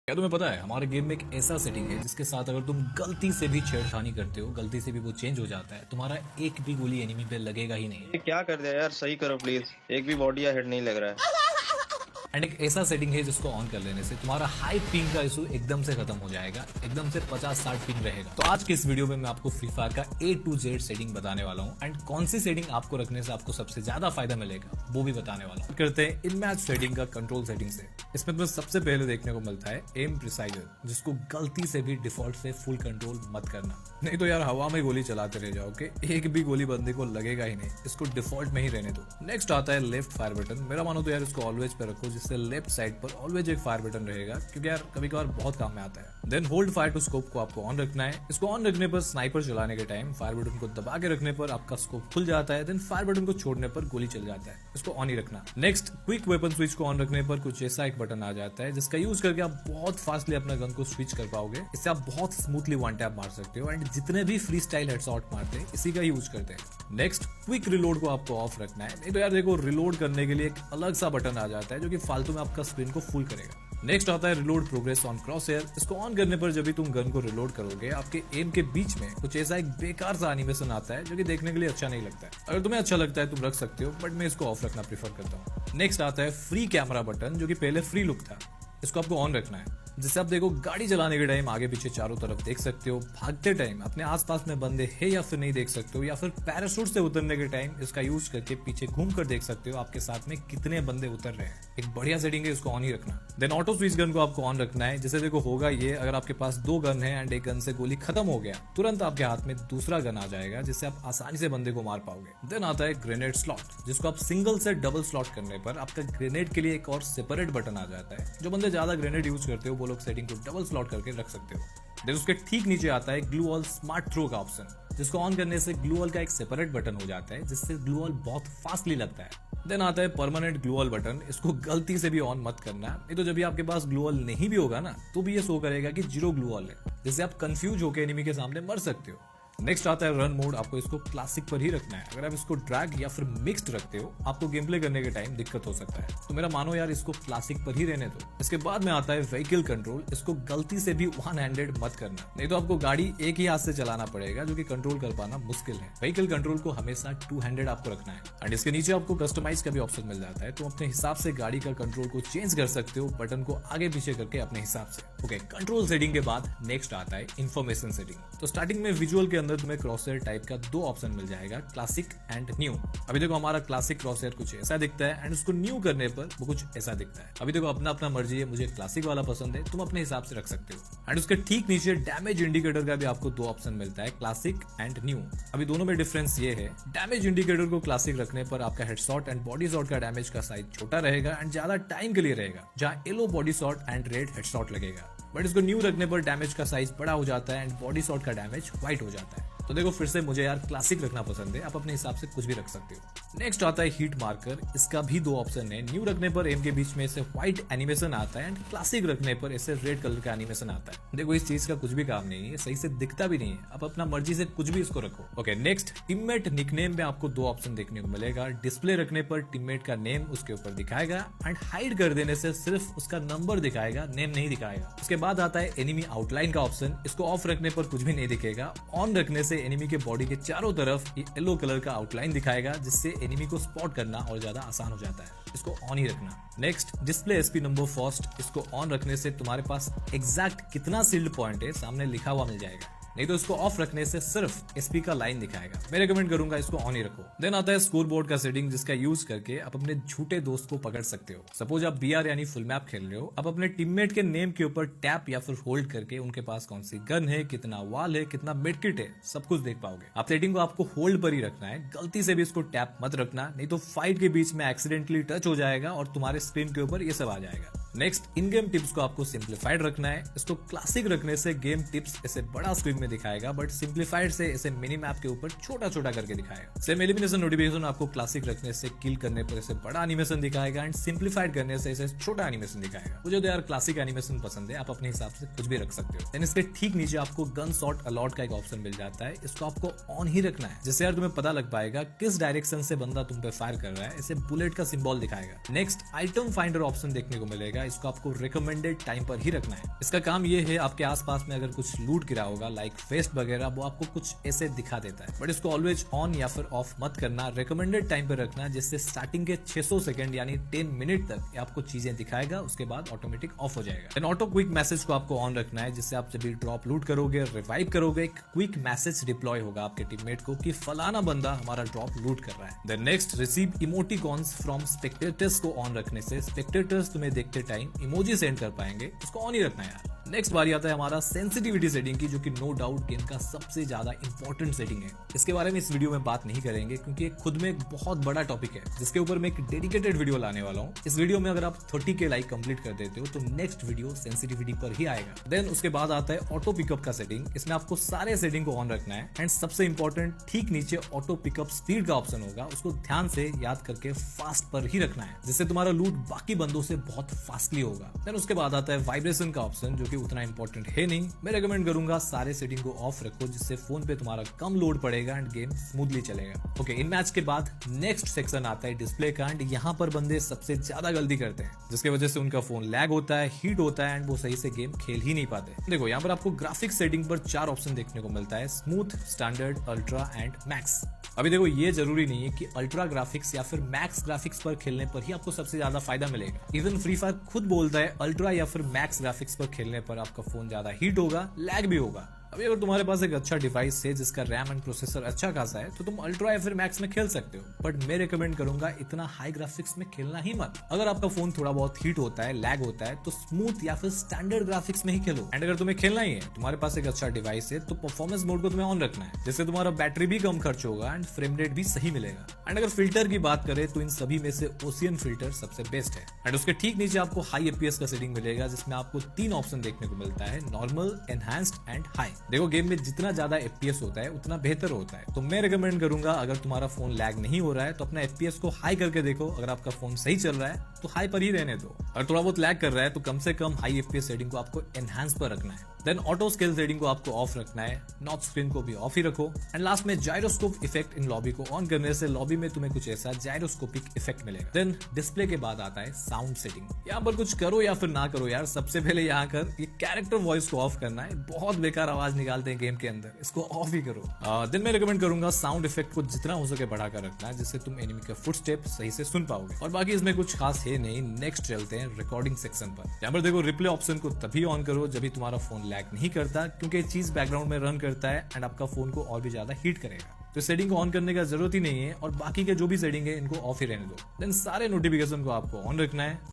क्या तुम्हें पता है हमारे गेम में एक ऐसा सेटिंग है जिसके साथ अगर तुम गलती से भी छेड़खानी करते हो, गलती से भी वो चेंज हो जाता है, तुम्हारा एक भी गोली एनिमी पे लगेगा ही नहीं। ये क्या कर दिया यार, सही करो प्लीज। एक भी बॉडी या हेड नहीं लग रहा है। एंड एक ऐसा सेटिंग है जिसको ऑन कर लेने से तुम्हारा हाई पिंग का इशू एकदम से खत्म हो जाएगा, एकदम से 50-60 पिंग रहेगा। तो आज के इस वीडियो में मैं आपको फ्री फायर का A to Z सेटिंग बताने वाला हूँ एंड कौन सी सेटिंग आपको रखने से आपको सबसे ज्यादा फायदा मिलेगा वो भी बताने वाला हूँ। करते हैं इन मैच सेटिंग का कंट्रोल सेटिंग से। इसमें तुम्हें सबसे पहले देखने को मिलता है एम प्रिसाइजर, जिसको गलती से भी डिफॉल्ट से फुल कंट्रोल मत करना, नहीं तो यार हवा में गोली चलाते रह जाओगे, एक भी गोली बंदे को लगेगा ही नहीं। इसको डिफॉल्ट में ही रहने दो। नेक्स्ट आता है लेफ्ट फायर बटन। मेरा मानो तो यार इसको ऑलवेज पे रखो, जिससे लेफ्ट साइड पर ऑलवेज एक फायर बटन रहेगा, क्योंकि यार कभी कभार बहुत काम में आता है। Then hold fire to scope को आपको ऑन रखना है। इसको ऑन रखने पर स्नाइपर चलाने के टाइम फायर बटन को दबा के रखने पर आपका स्कोप खुल जाता है, देन फायर बटन को छोड़ने पर गोली चल जाता है। इसको ऑन ही रखना। नेक्स्ट क्विक वेपन स्विच को ऑन रखने पर कुछ ऐसा एक बटन आ जाता है जिसका यूज करके आप बहुत फास्टली अपना गन को स्विच कर पाओगे। इससे आप बहुत स्मूथली वन टैप मार सकते हो एंड जितने भी फ्री स्टाइल हेडशॉट मारते हैं इसी का यूज करते हैं। नेक्स्ट क्विक रिलोड को आपको ऑफ रखना है, नहीं तो यार देखो रिलोड करने के लिए एक अलग सा बटन आ जाता है जो कि फालतू में आपका स्क्रीन को फुल करेगा। नेक्स्ट आता है reload progress on cross air. इसको ऑन करने पर जब भी तुम गन को रिलोड करोगे, आपके एम के बीच में कुछ ऐसा एक बेकार सा एनिमेशन आता है जो कि देखने के लिए अच्छा नहीं लगता है। अगर तुम्हें अच्छा लगता है तुम रख सकते हो, बट मैं इसको ऑफ रखना प्रीफर करता हूँ। नेक्स्ट आता है फ्री कैमरा बटन, जो कि पहले फ्री लुक था। इसको आपको ऑन रखना है, जिससे आप देखो गाड़ी चलाने के टाइम आगे पीछे चारों तरफ देख सकते हो, भागते टाइम अपने आसपास में बंदे हैं या फिर नहीं देख सकते हो, या फिर पैराशूट से उतरने के टाइम इसका यूज करके पीछे घूम कर देख सकते हो आपके साथ में कितने बंदे उतर रहे हैं। एक बढ़िया सेटिंग है, इसको ऑन ही रखना। देन ऑटो स्विच गन को आपको ऑन रखना है, जिससे देखो होगा ये, अगर आपके पास 2 गन है एंड एक गन से गोली खत्म हो गया, तुरंत आपके हाथ में दूसरा गन आ जाएगा, जिससे आप आसानी से बंदे को मार पाओगे। देन आता है ग्रेनेड स्लॉट, जिसको आप सिंगल से डबल स्लॉट करने पर आपका ग्रेनेड के लिए एक और सेपरेट बटन आ जाता है। जो बंदे ज्यादा ग्रेनेड यूज करते हो वो लोग सेटिंग को डबल स्लॉट करके रख सकते हो। देन उसके ठीक नीचे आता है ग्लू वॉल स्मार्ट थ्रो का ऑप्शन, जिसको ऑन करने से ग्लू वॉल का एक सेपरेट बटन हो जाता है, जिससे ग्लू वॉल बहुत फास्टली लगता है। देन आता है परमानेंट ग्लू वॉल बटन। इसको गलती से भी ऑन मत करना, नहीं तो जब भी आपके पास ग्लू वॉल नहीं भी होगा ना, तो भी ये शो करेगा कि 0 ग्लू वॉल है, जिससे आप कंफ्यूज होकर एनिमी के सामने मर सकते हो। नेक्स्ट आता है रन मोड। आपको इसको क्लासिक पर ही रखना है। अगर आप इसको ड्रैग या फिर मिक्स्ड रखते हो, आपको गेम प्ले करने के टाइम दिक्कत हो सकता है, तो मेरा मानो यार इसको क्लासिक पर ही रहने दो। इसके बाद में आता है व्हीकल कंट्रोल। इसको गलती से भी वन हैंडेड मत करना, नहीं तो आपको गाड़ी एक ही हाथ से चलाना पड़ेगा, जो कि कंट्रोल कर पाना मुश्किल है। व्हीकल कंट्रोल को हमेशा 2 हैंडेड आपको रखना है। एंड इसके नीचे आपको कस्टमाइज का भी ऑप्शन मिल जाता है, तो अपने हिसाब से गाड़ी का कंट्रोल को चेंज कर सकते हो, बटन को आगे पीछे करके अपने हिसाब से। ओके, कंट्रोल सेटिंग के बाद नेक्स्ट आता है इन्फॉर्मेशन सेटिंग। तो स्टार्टिंग में विजुअल के अंदर तुम्हें क्रॉसहेयर टाइप का 2 ऑप्शन मिल जाएगा, क्लासिक एंड न्यू। अभी देखो हमारा क्लासिक क्रॉसहेयर कुछ ऐसा दिखता है एंड उसको न्यू करने पर वो कुछ ऐसा दिखता है। अभी देखो अपना अपना मर्जी है, मुझे क्लासिक वाला पसंद है, तुम अपने हिसाब से रख सकते हो। एंड उसके ठीक नीचे डैमेज इंडिकेटर का भी आपको 2 ऑप्शन मिलता है, क्लासिक एंड न्यू। अभी दोनों में डिफरेंस ये है, डैमेज इंडिकेटर को क्लासिक रखने पर आपका हेडशॉट एंड बॉडी शॉट का डैमेज का साइज छोटा रहेगा एंड ज्यादा टाइम के लिए रहेगा, जहां yellow body shot and red headshot लगेगा। बट इसको न्यू रखने पर डैमेज का साइज बड़ा हो जाता है एंड बॉडी शॉट का डैमेज व्हाइट हो जाता है। तो देखो फिर से मुझे यार क्लासिक रखना पसंद है, आप अपने हिसाब से कुछ भी रख सकते हो। नेक्स्ट आता है हीट मार्कर। इसका भी 2 ऑप्शन है, न्यू रखने पर एम के बीच में ऐसे व्हाइट एनिमेशन आता है एंड क्लासिक रखने पर ऐसे रेड कलर का एनिमेशन आता है। देखो इस चीज का कुछ भी काम नहीं है, सही से दिखता भी नहीं है, आप अपना मर्जी से कुछ भी इसको रखो। ओके, नेक्स्ट टीममेट निकनेम में आपको 2 ऑप्शन देखने को मिलेगा। डिस्प्ले रखने पर टीममेट का नेम उसके ऊपर दिखाएगा एंड हाइड कर देने से सिर्फ उसका नंबर दिखाएगा, नेम नहीं दिखाएगा। उसके बाद आता है एनिमी आउटलाइन का ऑप्शन। इसको ऑफ रखने पर कुछ भी नहीं दिखेगा, ऑन रखने से एनिमी के बॉडी के चारों तरफ ये येलो कलर का आउटलाइन दिखाएगा, जिससे एनिमी को स्पॉट करना और ज्यादा आसान हो जाता है। इसको ऑन ही रखना। Next display SP number first. इसको ऑन रखने से तुम्हारे पास एग्जैक्ट कितना सील्ड पॉइंट है सामने लिखा हुआ मिल जाएगा, नहीं तो इसको ऑफ रखने से सिर्फ एसपी का लाइन दिखाएगा। मैं रिकमेंड करूंगा इसको ऑन ही रखो। देन आता है स्कोर बोर्ड का सेटिंग, जिसका यूज करके आप अपने झूठे दोस्त को पकड़ सकते हो। सपोज आप बीआर यानी फुल मैप खेल रहे हो, आप अपने टीममेट के नेम के ऊपर टैप या फिर होल्ड करके उनके पास कौन सी गन है, कितना वाल है, कितना मेडकिट है, सब कुछ देख पाओगे। आप सेटिंग को आपको होल्ड पर ही रखना है, गलती से भी इसको टैप मत रखना, नहीं तो फाइट के बीच में एक्सीडेंटली टच हो जाएगा और तुम्हारे स्क्रीन के ऊपर ये सब आ जाएगा। नेक्स्ट इन गेम टिप्स को आपको सिंप्लीफाइड रखना है। इसको क्लासिक रखने से गेम टिप्स ऐसे बड़ा स्क्रीन में दिखाएगा, बट सिंप्लीफाइड से ऐसे मिनी मैप के ऊपर छोटा छोटा करके दिखाएगा। सेम एलिमिनेशन नोटिफिकेशन आपको क्लासिक रखने से किल करने पर ऐसे बड़ा एनिमेशन दिखाएगा एंड सिंप्लीफाइड करने से ऐसे छोटा एनिमेशन दिखाएगा। मुझे तो यार क्लासिक एनिमेशन पसंद है, आप अपने हिसाब से कुछ भी रख सकते हो। देन इसके ठीक नीचे आपको गन शॉट अलॉट का एक ऑप्शन मिल जाता है, इसको आपको ऑन ही रखना है, जिससे यार तुम्हें पता लग पाएगा किस डायरेक्शन से बंदा तुम पे फायर कर रहा है, ऐसे बुलेट का सिंबल दिखाएगा। नेक्स्ट आइटम फाइंडर ऑप्शन देखने को मिलेगा। जाएगा, इसको आपको रिकमेंडेड टाइम पर ही रखना है। इसका काम ये है, आपके आसपास में अगर कुछ लूट गिरा होगा लाइक फेस्ट वगैरह, वो आपको कुछ ऐसे दिखा देता है, बट इसको ऑलवेज ऑन या फिर ऑफ मत करना, रिकमेंडेड टाइम पर रखना, जिससे स्टार्टिंग के 600 सेकंड यानी 10 मिनट तक ये आपको चीजें दिखाएगा, उसके बाद ऑटोमेटिक ऑफ हो जाएगा। देन ऑटो क्विक मैसेज को आपको ऑन रखना है, जिससे आप जब भी ड्रॉप लूट करोगे, रिवाइव करोगे, एक क्विक मैसेज डिप्लॉय होगा आपके टीममेट को कि फलाना बंदा हमारा ड्रॉप लूट कर रहा है। Then next, receive emoticons from spectators को ऑन रखने से स्पेक्टेटर्स तुम्हें देखते टाइम इमोजी सेंड कर पाएंगे, उसको ऑन ही रखना है यार। नेक्स्ट बारी आता है हमारा सेंसिटिविटी सेटिंग की, जो कि नो डाउट गेम का सबसे ज्यादा इंपॉर्टेंट सेटिंग है। इसके बारे में इस वीडियो में बात नहीं करेंगे क्योंकि खुद में एक बहुत बड़ा टॉपिक है, जिसके ऊपर मैं एक डेडिकेटेड वीडियो लाने वाला हूँ। इस वीडियो में अगर आप 30 के लाइक कंप्लीट कर देते हो तो नेक्स्ट वीडियो सेंसिटिविटी पर ही आएगा। देन उसके बाद आता है ऑटो पिकअप का सेटिंग। इसमें आपको सारे सेटिंग को ऑन रखना है, एंड सबसे इंपॉर्टेंट, ठीक नीचे ऑटो पिकअप स्पीड का ऑप्शन होगा, उसको ध्यान से याद करके फास्ट पर ही रखना है, जिससे तुम्हारा लूट बाकी बंदों से बहुत फास्टली होगा। देन उसके बाद आता है वाइब्रेशन का ऑप्शन, जो कि उतना इंपॉर्टेंट है नहीं। मैं रेकमेंड करूंगा सारे सेटिंग को ऑफ रखो, जिससे फोन पे तुम्हारा कम लोड पड़ेगा एंड गेम स्मूथली चलेगा। ओके, इन मैच के बाद नेक्स्ट सेक्शन आता है डिस्प्ले का, एंड यहाँ पर बंदे सबसे ज्यादा गलती करते हैं, जिसकी वजह से उनका फोन लैग होता है, हीट होता है, एंड वो सही से गेम खेल ही नहीं पाते। देखो यहाँ पर आपको ग्राफिक्स सेटिंग पर 4 ऑप्शन देखने को मिलता है, smooth, standard, ultra and max. अभी देखो, ये जरूरी नहीं है कि अल्ट्रा ग्राफिक्स या फिर मैक्स ग्राफिक्स पर खेलने पर ही आपको सबसे ज्यादा फायदा मिलेगा। इवन फ्री फायर खुद बोलता है अल्ट्रा या फिर मैक्स ग्राफिक्स पर खेलने पर आपका फोन ज्यादा हीट होगा, लैग भी होगा। अभी अगर तुम्हारे पास एक अच्छा डिवाइस है जिसका रैम एंड प्रोसेसर अच्छा खासा है, तो तुम अल्ट्रा या फिर मैक्स में खेल सकते हो, बट मैं रिकमेंड करूंगा इतना हाई ग्राफिक्स में खेलना ही मत। अगर आपका फोन थोड़ा बहुत हीट होता है, लैग होता है, तो स्मूथ या फिर स्टैंडर्ड ग्राफिक्स में ही खेलो। एंड अगर तुम्हें खेलना ही है, तुम्हारे पास एक अच्छा डिवाइस है, तो परफॉर्मेंस मोड को तुम्हें ऑन रखना है, जिससे तुम्हारा बैटरी भी कम खर्च होगा एंड फ्रेम रेट भी सही मिलेगा। एंड अगर फिल्टर की बात करें तो इन सभी में से ओशियन फिल्टर सबसे बेस्ट है। एंड उसके ठीक नीचे आपको हाई एपीएस का सेटिंग मिलेगा, जिसमें आपको 3 ऑप्शन देखने को मिलता है, नॉर्मल, एनहांस्ड एंड हाई। देखो, गेम में जितना ज्यादा एफपीएस होता है उतना बेहतर होता है, तो मैं रिकमेंड करूंगा अगर तुम्हारा फोन लैग नहीं हो रहा है तो अपना एफपीएस को हाई करके देखो। अगर आपका फोन सही चल रहा है तो हाई पर ही रहने दो, और थोड़ा बहुत लैग कर रहा है तो कम से कम हाई एफपीएस सेटिंग को आपको एनहांस पर रखना है। देन ऑटो स्केल सेटिंग को आपको ऑफ रखना है, नॉट स्क्रीन को भी ऑफ ही रखो। एंड लास्ट में जायरोस्कोप इफेक्ट इन लॉबी को ऑन करने से लॉबी में तुम्हें कुछ ऐसा जायरोस्कोपिक इफेक्ट मिलेगा। देन डिस्प्ले के बाद आता है साउंड सेटिंग। यहाँ पर कुछ करो या फिर ना करो यार, सबसे पहले यहाँ कर ये कैरेक्टर वॉइस को ऑफ करना है, बहुत बेकार आवाज निकालते हैं गेम के अंदर, इसको ऑफ ही करो। देन मैं रिकमेंड करूंगा साउंड इफेक्ट को जितना हो सके बढ़ाकर रखना है, जिससे तुम एनिमी का फुटस्टेप सही से सुन पाओगे। और बाकी इसमें कुछ खास है नहीं। नेक्स्ट चलते हैं रिकॉर्डिंग सेक्शन पर। यहाँ पर देखो, रिप्ले ऑप्शन को तभी ऑन करो जब भी तुम्हारा फोन लैग नहीं करता, क्योंकि ये चीज बैकग्राउंड में रन करता है एंड आपका फोन को और भी ज्यादा हीट करेगा। तो सेटिंग को ऑन करने का जरूरत ही नहीं है, और बाकी के जो भी सेटिंग है इनको ऑफ ही रहने दो। देन सारे नोटिफिकेशन को आपको ऑन रखना है।